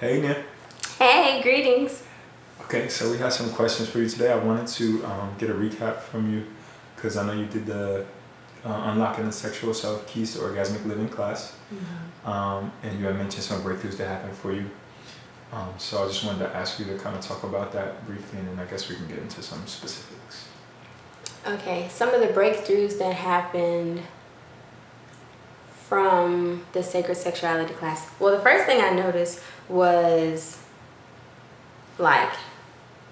Hey, Nia. Hey, greetings. Okay, so we have some questions for you today. I wanted to get a recap from you because I know you did the Unlocking the Sexual Self Keys to Orgasmic Living class, and you had mentioned some breakthroughs that happened for you. So I just wanted to ask you to kind of talk about that briefly, and then I guess we can get into some specifics. Okay, some of the breakthroughs that happened from the Sacred Sexuality class. Well, the first thing I noticed was like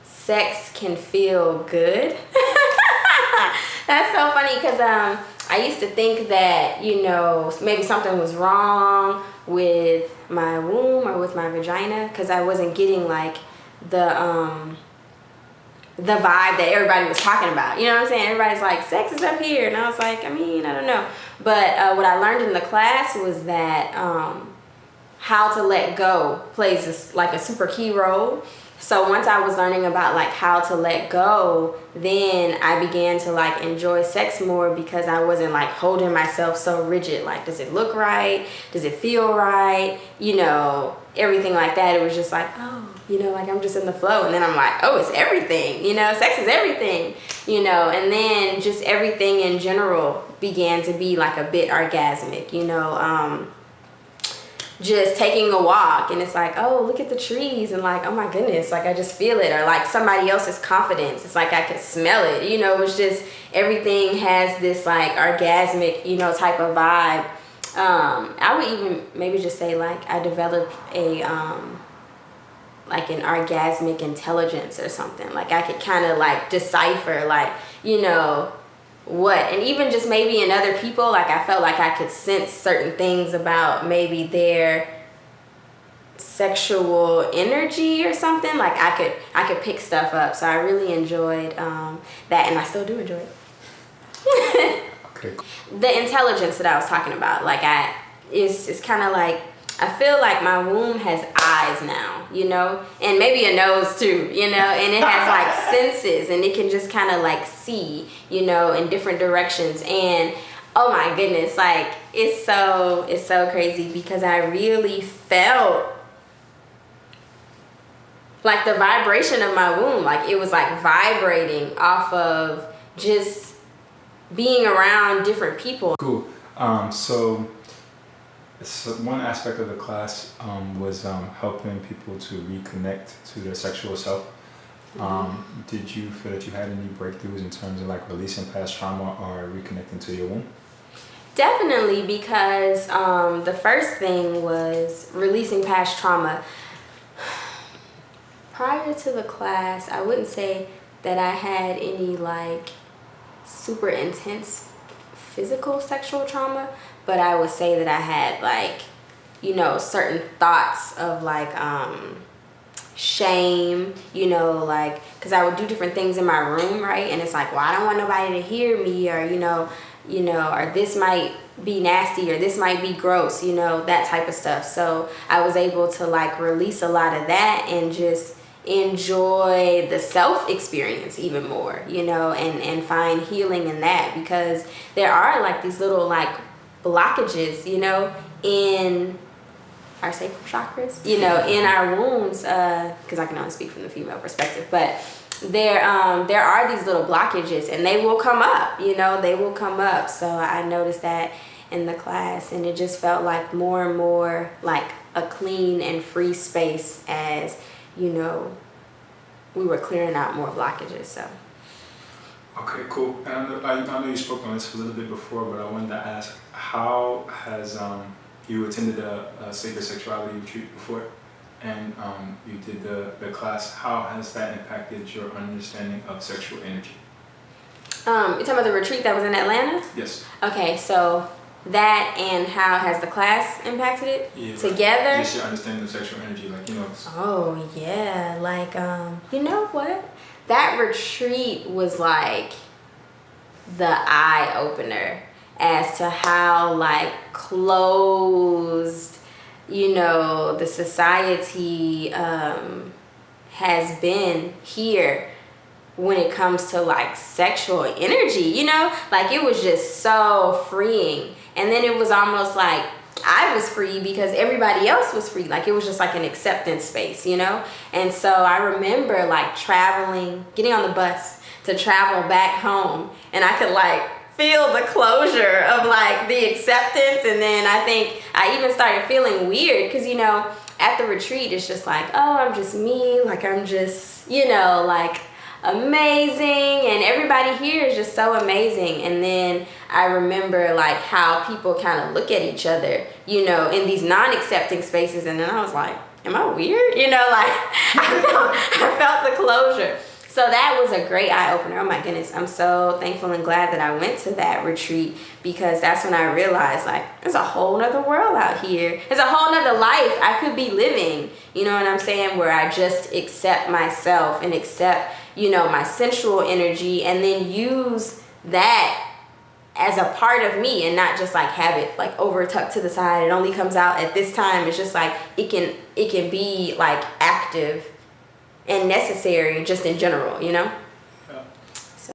sex can feel good. That's so funny because I used to think that, maybe something was wrong with my womb or with my vagina because I wasn't getting like the vibe that everybody was talking about. You know what I'm saying? Everybody's like, sex is up here. And I was like, I don't know. But what I learned in the class was that how to let go plays like a super key role. So once I was learning about like how to let go, then I began to like enjoy sex more because I wasn't like holding myself so rigid. Like, does it look right? Does it feel right? Everything like that. It was just like, like I'm just in the flow. And then I'm like, oh, it's everything. Sex is everything. And then just everything in general began to be like a bit orgasmic, just taking a walk and it's like, oh, look at the trees, and like, oh my goodness, like I just feel it. Or like somebody else's confidence, it's like I could smell it. It's just everything has this like orgasmic type of vibe. I would even maybe just say like I developed a like an orgasmic intelligence or something. Like I could kind of like decipher like what, and even just maybe in other people, like I felt like I could sense certain things about maybe their sexual energy or something. Like I could pick stuff up. So I really enjoyed that, and I still do enjoy it. Okay. The intelligence that I was talking about, like it's kind of like I feel like my womb has eyes now, and maybe a nose too, and it has like senses, and it can just kind of like see, in different directions. And oh my goodness, like it's so crazy because I really felt like the vibration of my womb, like it was like vibrating off of just being around different people. Cool. So one aspect of the class was helping people to reconnect to their sexual self. Did you feel that you had any breakthroughs in terms of like releasing past trauma or reconnecting to your womb? Definitely, because the first thing was releasing past trauma. Prior to the class, I wouldn't say that I had any like super intense physical sexual trauma, but I would say that I had like, certain thoughts of like shame, like, because I would do different things in my room, right? And it's like, well, I don't want nobody to hear me, or, or this might be nasty, or this might be gross, that type of stuff. So I was able to like release a lot of that and just enjoy the self experience even more, and find healing in that, because there are like these little like blockages, in our sacral chakras, in our wombs, because I can only speak from the female perspective, but there are these little blockages, and they will come up, they will come up. So I noticed that in the class, and it just felt like more and more like a clean and free space as we were clearing out more blockages. So Okay, cool. And I know you spoke on this a little bit before, but I wanted to ask, how has you attended a sacred sexuality retreat before, and you did the class? How has that impacted your understanding of sexual energy? you're talking about the retreat that was in Atlanta? Yes. Okay, so that and how has the class impacted it together? Just your understanding of sexual energy, like, Oh yeah, like you know what? That retreat was like the eye opener as to how like closed, the society has been here when it comes to like sexual energy, like it was just so freeing. And then it was almost like I was free because everybody else was free. Like, it was just like an acceptance space, you know? And so I remember like traveling, getting on the bus to travel back home, and I could like feel the closure of like the acceptance. And then I think I even started feeling weird because, you know, at the retreat, it's just like, oh, I'm just me. Like, I'm just, you know, like amazing. And everybody here is just so amazing. And then I remember like how people kind of look at each other, you know, in these non-accepting spaces. And then I was like, am I weird? You know, like I felt the closure. So that was a great eye-opener. Oh my goodness, I'm so thankful and glad that I went to that retreat, because that's when I realized like there's a whole nother world out here. There's a whole nother life I could be living, you know what I'm saying, where I just accept myself and accept, you know, my sensual energy, and then use that as a part of me and not just like have it like over tucked to the side. It only comes out at this time. It's just like it can be like active and necessary just in general, you know?